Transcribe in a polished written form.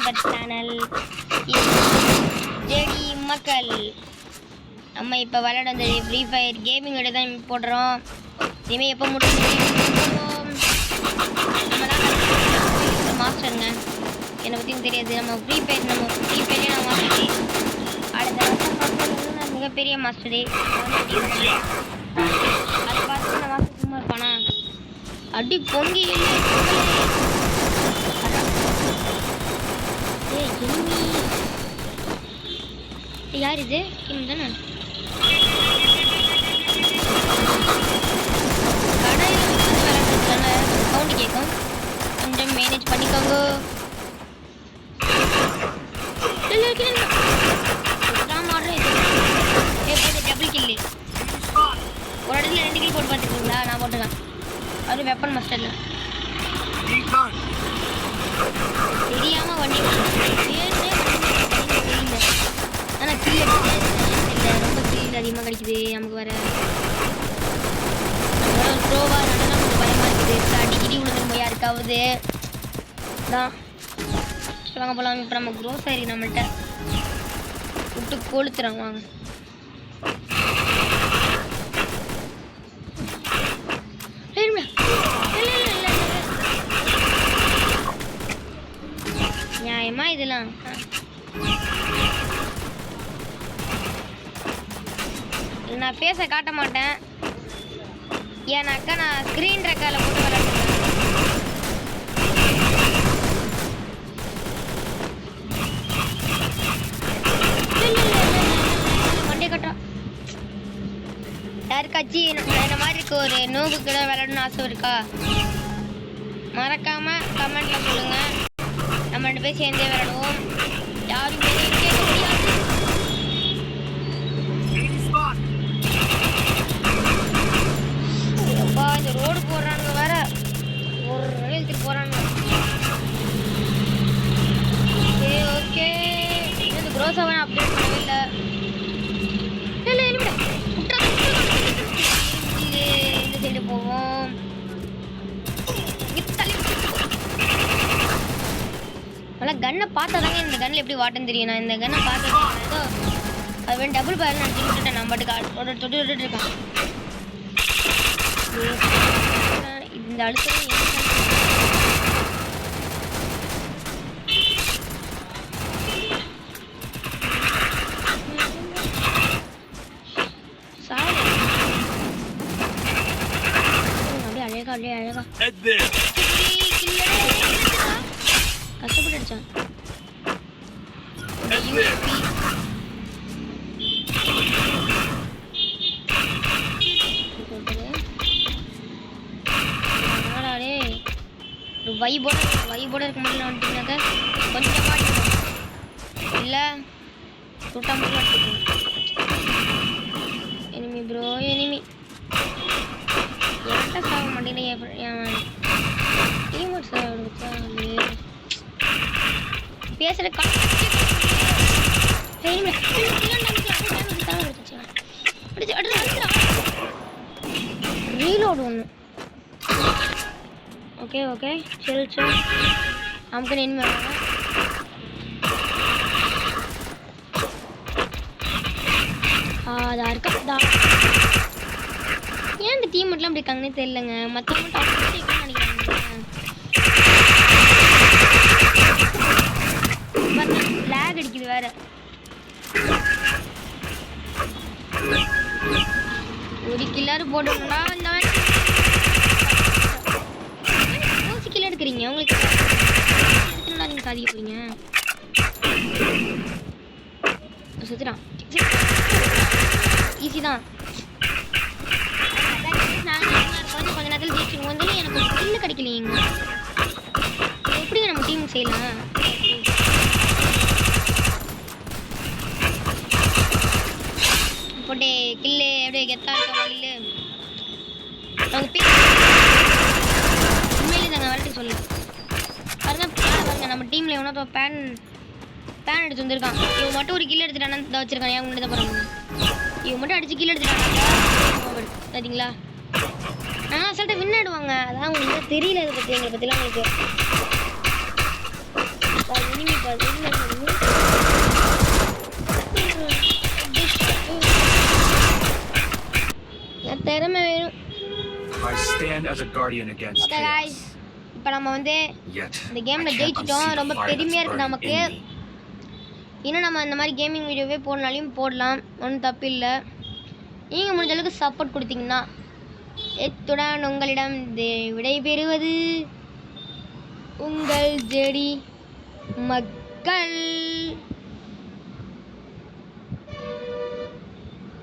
Our channel JD மக்கள். நம்ம இப்போ விளையாட அந்த ஃப்ரீ ஃபயர் கேமிங் வீடியோ தான் போடுறோம். இனிமேல் எப்போ முடியும் மாஸ்டருங்க. என்னை பற்றியும் தெரியாது. நம்ம ஃப்ரீ ஃபயர்லேயே நான் மாஸ்டர். அடுத்த வருஷம் மாஸ்டர் மிகப்பெரிய மாஸ்டரு. அதை பார்த்து நான் மாஸ்டர் சும்மா இருப்பானா? அடி பொங்கி யார் இது? டீம் தானே. கடையில் விளையாடுறதுனால சவுண்டு கேட்கும், கொஞ்சம் மேனேஜ் பண்ணிக்கோங்க. டபுள் கில்லு ஒரு இடத்துல 2 கில் போட்டு பார்த்துருக்கீங்களா? நான் போட்டுருக்கேன். அது வெப்பன் மாஸ்டர்ல தெரியாம வண்டி ஆனால் கில் இல்லை, ரொம்ப கில் அதிகமாக கிடைக்குது நமக்கு. வர ப்ரோவாக இருந்தாலும் நமக்கு பயமாக இருக்குது. அடிக்கடி விழுந்துருமோ யாருக்காவது தான். வாங்க போகலாம். இப்போ நம்ம க்ரோசரி நம்மள்கிட்ட விட்டு கொளுத்துறோம். வாங்க. நியாயமா இதெல்லாம்? நான் பேச காட்ட மாட்டேன், ஏன்னாக்கா நான் ஸ்க்ரீன் ரெக்கார்டில் போட்டு விளையாடுறேன். வண்டியை கட்டுறோம். யாருக்காச்சும் என்ன மாதிரி இருக்க ஒரு நோவுக்கு தான் விளையாடணும்னு ஆசை இருக்கா? மறக்காம கமெண்ட்ல சொல்லுங்க. நம்ம 2 பேர் சேர்ந்தே விளையாடுவோம். யாரும் கேட்க முடியாது. அப்பா இந்த ரோடு போடுறானுங்க வேற, ஒரு எடுத்துட்டு போறானுங்க. சரி ஓகே. இந்த க்ரோஸாவை நான் அப்டேட் பண்ணவே இல்லை. இந்த சைடு போவோம். ஆனால் கன்னை பார்த்தா தாங்க இந்த கன்னில் எப்படி வாட்டன்னு தெரியும். நான் இந்த கன்னை பார்த்ததே ஏதோ அது வேணும் டபுள் பேர் நான் விட்டுட்டேன். நான் பாட்டுக்கு தொட்டு விட்டுட்டு இருக்கான். இந்த அழுத்தம் அப்படியே அழகா கஷ்டப்பட்டு அடிச்சான். வைபோட இருக்க முடியல வந்துட்டீங்கன்னாக்க கொஞ்சமா இல்லை சுட்டா மட்டும் அடிச்சுக்கணும். எனிமி ப்ரோ எனிமி என்கிட்ட சாக மாட்டேங்குது. டீமோட் சாக பேசுகிற ரீலோடு ஒன்று. ஓகே ஓகே சரி சரி நமக்கு என்ன வராங்க. இருக்கா ஏன் இந்த டீம் மட்டும் அப்படி இருக்காங்கன்னே தெரியலங்க. மற்றவங்க டாப் நினைக்கிறாங்க. லேக் அடிக்குது வேற. ஒரு கில்லாரு போட்டோம்னா இந்த கில் எடுக்கிறீங்க. உங்களுக்கு நீங்க சாதிக்க போறீங்க. சுத்துறான் ஈஸி தான். கொஞ்ச நேரத்தில் ஜெயிச்சுங்க வந்து எனக்கு கில்லு கிடைக்கலைங்க. எப்படிங்க நம்ம டீம் செய்யலாம்? போட்டே கில்லு எப்படியே கெத்தா இருக்கா கில்லு. அவங்க பேர் உண்மையிலே தாங்க வரட்டு சொல்லு பாருங்க. நம்ம டீமில் எவனோ பேன் எடுத்து வந்திருக்கான். இவன் மட்டும் ஒரு கில் எடுத்துட்டானு தான் வச்சிருக்கான். ஏன் முன்னாடி தான் போகிறாங்க. இவன் மட்டும் அடிச்சு கில் எடுத்துட்டாங்க சரிங்களா? ஆனால் அசால்ட்டாக வின் ஆடுவாங்க. அதான் உங்களுக்கு தெரியல. இதை பற்றி எங்களை பற்றிலாம் உங்களுக்கு இனிமே பாருங்க என் திறமை வேணும். I stand as a guardian against okay guys, இப்போ நம்ம வந்து இந்த கேம்ல ஜெயிச்சிட்டோம். ரொம்ப பெருமையா இருக்கு நமக்கு. இன்னும் நம்ம இந்த மாதிரி கேமிங் வீடியோவே போடனாலையும் போடலாம், ஒன்றும் தப்பு இல்லை. நீங்கள் முடிஞ்ச அளவுக்கு சப்போர்ட் கொடுத்தீங்கன்னா எத்துடன் உங்களிடம் விடைபெறுவது உங்கள் ஜெடி மக்கள்.